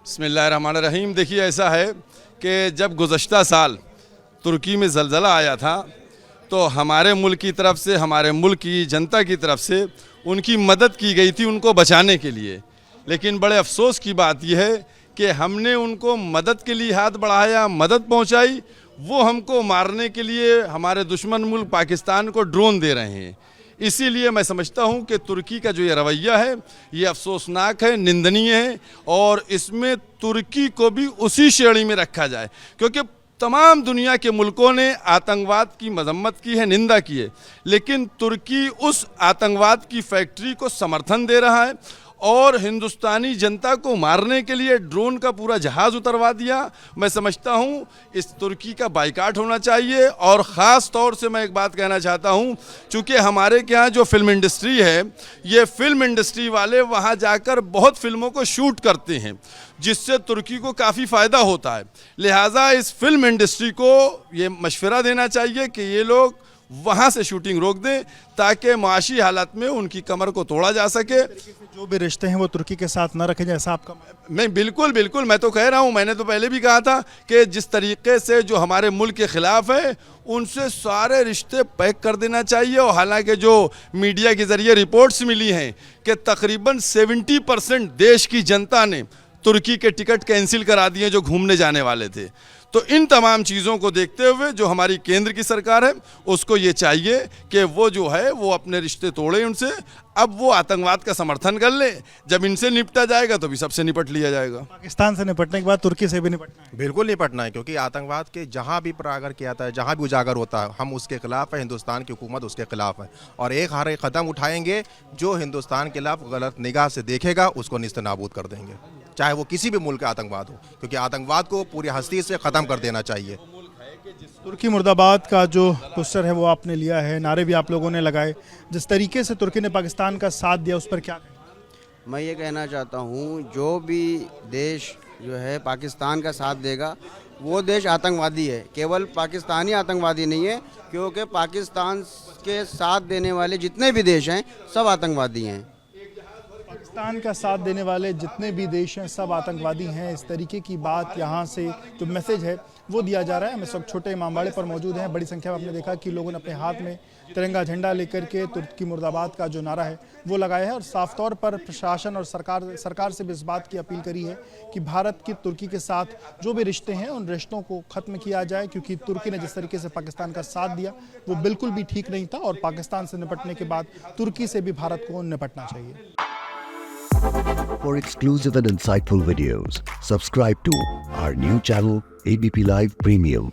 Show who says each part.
Speaker 1: बिस्मिल्लाहिर्रहमानिर्रहीम। देखिए, ऐसा है कि जब गुज़श्ता साल तुर्की में ज़लज़ला आया था तो हमारे मुल्क की तरफ से, हमारे मुल्क की जनता की तरफ से उनकी मदद की गई थी उनको बचाने के लिए। लेकिन बड़े अफसोस की बात यह है कि हमने उनको मदद के लिए हाथ बढ़ाया, मदद पहुंचाई, वो हमको मारने के लिए हमारे दुश्मन मुल्क पाकिस्तान को ड्रोन दे रहे हैं। इसीलिए मैं समझता हूं कि तुर्की का जो ये रवैया है ये अफसोसनाक है, निंदनीय है, और इसमें तुर्की को भी उसी श्रेणी में रखा जाए, क्योंकि तमाम दुनिया के मुल्कों ने आतंकवाद की मजम्मत की है, निंदा की है, लेकिन तुर्की उस आतंकवाद की फैक्ट्री को समर्थन दे रहा है और हिंदुस्तानी जनता को मारने के लिए ड्रोन का पूरा जहाज़ उतरवा दिया। मैं समझता हूँ इस तुर्की का बाइकाट होना चाहिए। और ख़ास तौर से मैं एक बात कहना चाहता हूँ, चूँकि हमारे के यहाँ जो फिल्म इंडस्ट्री है, ये फिल्म इंडस्ट्री वाले वहाँ जाकर बहुत फिल्मों को शूट करते हैं, जिससे तुर्की को काफ़ी फ़ायदा होता है। लिहाजा इस फिल्म इंडस्ट्री को ये मशवरा देना चाहिए कि ये लोग वहाँ से शूटिंग रोक दें ताकि माशी हालत में उनकी कमर को तोड़ा जा सके।
Speaker 2: जो भी रिश्ते हैं वो तुर्की के साथ न रखे जाए, ऐसा आपका?
Speaker 1: मैं बिल्कुल मैं तो कह रहा हूँ, मैंने तो पहले भी कहा था कि जिस तरीके से जो हमारे मुल्क के ख़िलाफ़ है उनसे सारे रिश्ते पैक कर देना चाहिए। और हालांकि जो मीडिया के ज़रिए रिपोर्ट्स मिली हैं कि तकरीबन 70% देश की जनता ने तुर्की के टिकट कैंसिल करा दिए जो घूमने जाने वाले थे। तो इन तमाम चीज़ों को देखते हुए जो हमारी केंद्र की सरकार है उसको ये चाहिए कि वो जो है वो अपने रिश्ते तोड़े उनसे। अब वो आतंकवाद का समर्थन कर ले, जब इनसे निपटा जाएगा तो भी सबसे निपट लिया जाएगा।
Speaker 2: पाकिस्तान से निपटने के बाद तुर्की से भी निपटना है?
Speaker 3: बिल्कुल निपटना है, क्योंकि आतंकवाद के जहाँ भी प्रागर किया जाता है, जहाँ भी उजागर होता है, हम उसके खिलाफ है, हिंदुस्तान की हुकूमत उसके खिलाफ है। और एक हर एक कदम उठाएंगे जो हिंदुस्तान के खिलाफ गलत निगाह से देखेगा उसको निस्त नाबूद कर देंगे, चाहे वो किसी भी मुल्क का आतंकवाद हो, क्योंकि आतंकवाद को पूरी हस्ती से ख़त्म कर देना चाहिए।
Speaker 2: तुर्की मुर्दाबाद का जो पोस्टर है वो आपने लिया है, नारे भी आप लोगों ने लगाए। जिस तरीके से तुर्की ने पाकिस्तान का साथ दिया उस पर क्या कहें?
Speaker 4: मैं ये कहना चाहता हूँ, जो भी देश जो है पाकिस्तान का साथ देगा वो देश आतंकवादी है। केवल पाकिस्तानी आतंकवादी नहीं है, क्योंकि पाकिस्तान के साथ देने वाले जितने भी देश हैं सब आतंकवादी हैं।
Speaker 2: पाकिस्तान का साथ देने वाले जितने भी देश हैं सब आतंकवादी हैं, इस तरीके की बात यहाँ से जो मैसेज है वो दिया जा रहा है। हम इस वक्त छोटे इमामबाड़े पर मौजूद हैं। बड़ी संख्या में आपने देखा कि लोगों ने अपने हाथ में तिरंगा झंडा लेकर के तुर्की मुर्दाबाद का जो नारा है वो लगाया है, और साफ तौर पर प्रशासन और सरकार से भी इस बात की अपील करी है कि भारत की तुर्की के साथ जो भी रिश्ते हैं उन रिश्तों को ख़त्म किया जाए, क्योंकि तुर्की ने जिस तरीके से पाकिस्तान का साथ दिया वो बिल्कुल भी ठीक नहीं था, और पाकिस्तान से निपटने के बाद तुर्की से भी भारत को निपटना चाहिए।
Speaker 5: For exclusive and insightful videos, subscribe to our new channel ABP Live Premium.